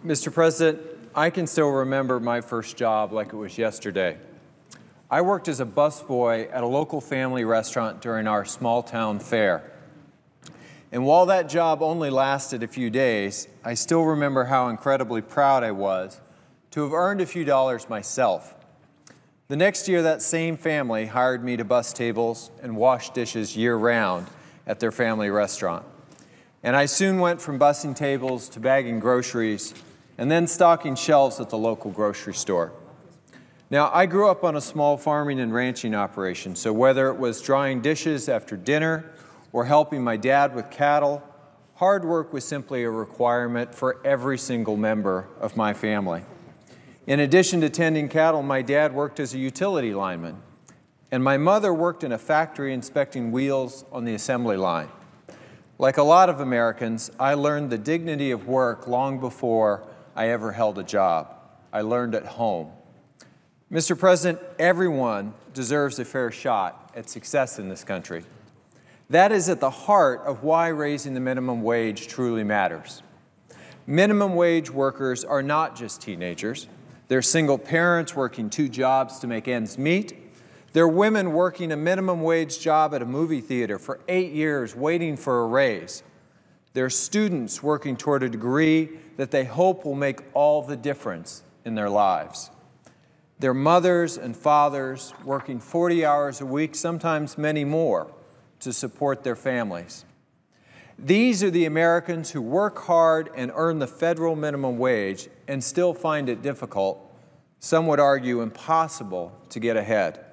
Mr. President, I can still remember my first job like it was yesterday. I worked as a busboy at a local family restaurant during our small-town fair. And while that job only lasted a few days, I still remember how incredibly proud I was to have earned a few dollars myself. The next year, that same family hired me to bus tables and wash dishes year-round at their family restaurant. And I soon went from bussing tables to bagging groceries and then stocking shelves at the local grocery store. Now, I grew up on a small farming and ranching operation, so whether it was drying dishes after dinner or helping my dad with cattle, hard work was simply a requirement for every single member of my family. In addition to tending cattle, my dad worked as a utility lineman, and my mother worked in a factory inspecting wheels on the assembly line. Like a lot of Americans, I learned the dignity of work long before I ever held a job. I learned at home. Mr. President, everyone deserves a fair shot at success in this country. That is at the heart of why raising the minimum wage truly matters. Minimum wage workers are not just teenagers. They're single parents working 2 jobs to make ends meet. They're women working a minimum wage job at a movie theater for 8 years waiting for a raise. They're students working toward a degree that they hope will make all the difference in their lives. They're mothers and fathers working 40 hours a week, sometimes many more, to support their families. These are the Americans who work hard and earn the federal minimum wage and still find it difficult, some would argue impossible, to get ahead.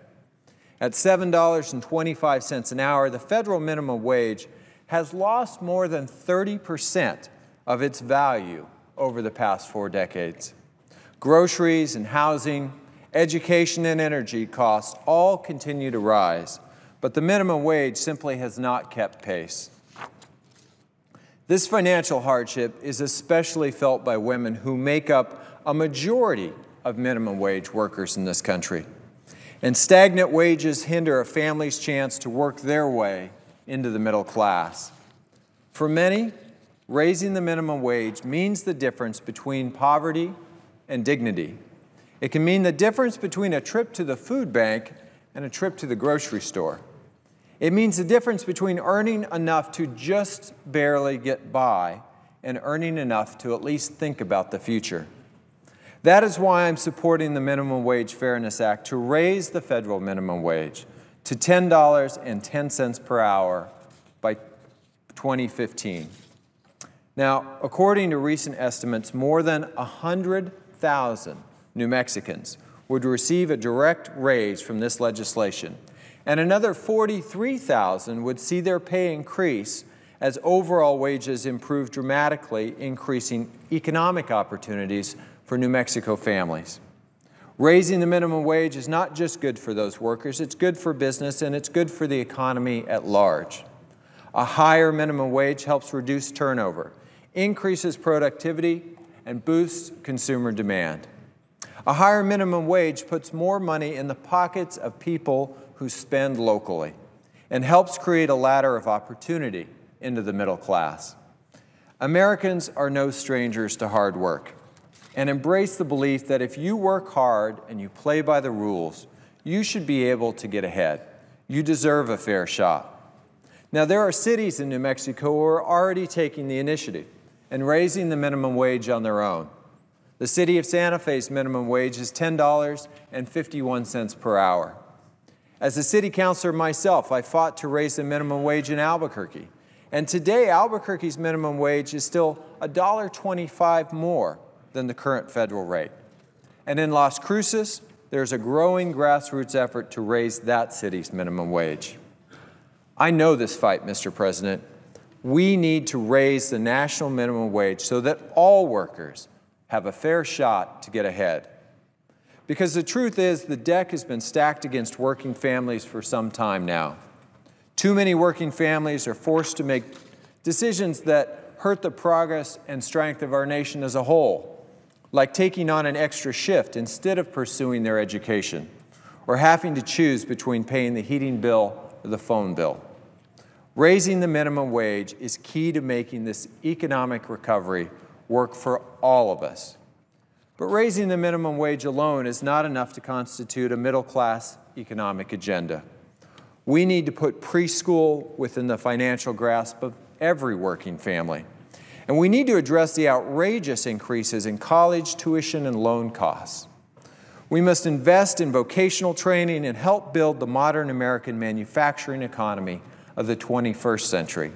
At $7.25 an hour, the federal minimum wage has lost more than 30% of its value over the past 4 decades. Groceries and housing, education and energy costs all continue to rise, but the minimum wage simply has not kept pace. This financial hardship is especially felt by women who make up a majority of minimum wage workers in this country. And stagnant wages hinder a family's chance to work their way into the middle class. For many, raising the minimum wage means the difference between poverty and dignity. It can mean the difference between a trip to the food bank and a trip to the grocery store. It means the difference between earning enough to just barely get by and earning enough to at least think about the future. That is why I'm supporting the Minimum Wage Fairness Act to raise the federal minimum wage to $10.10 per hour by 2015. Now, according to recent estimates, more than 100,000 New Mexicans would receive a direct raise from this legislation, and another 43,000 would see their pay increase as overall wages improve dramatically, increasing economic opportunities for New Mexico families. Raising the minimum wage is not just good for those workers, it's good for business and it's good for the economy at large. A higher minimum wage helps reduce turnover, increases productivity, and boosts consumer demand. A higher minimum wage puts more money in the pockets of people who spend locally and helps create a ladder of opportunity into the middle class. Americans are no strangers to hard work and embrace the belief that if you work hard and you play by the rules, you should be able to get ahead. You deserve a fair shot. Now, there are cities in New Mexico who are already taking the initiative and raising the minimum wage on their own. The city of Santa Fe's minimum wage is $10.51 per hour. As a city councilor myself, I fought to raise the minimum wage in Albuquerque. And today, Albuquerque's minimum wage is still $1.25 more than the current federal rate. And in Las Cruces, there's a growing grassroots effort to raise that city's minimum wage. I know this fight, Mr. President. We need to raise the national minimum wage so that all workers have a fair shot to get ahead. Because the truth is, the deck has been stacked against working families for some time now. Too many working families are forced to make decisions that hurt the progress and strength of our nation as a whole, like taking on an extra shift instead of pursuing their education, or having to choose between paying the heating bill or the phone bill. Raising the minimum wage is key to making this economic recovery work for all of us. But raising the minimum wage alone is not enough to constitute a middle-class economic agenda. We need to put preschool within the financial grasp of every working family. And we need to address the outrageous increases in college tuition and loan costs. We must invest in vocational training and help build the modern American manufacturing economy of the 21st century.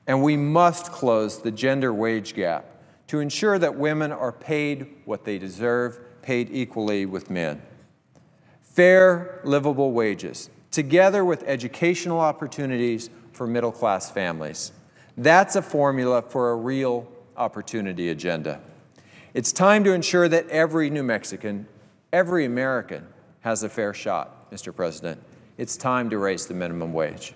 And we must close the gender wage gap to ensure that women are paid what they deserve, paid equally with men. Fair, livable wages, together with educational opportunities for middle-class families. That's a formula for a real opportunity agenda. It's time to ensure that every New Mexican, every American has a fair shot, Mr. President. It's time to raise the minimum wage.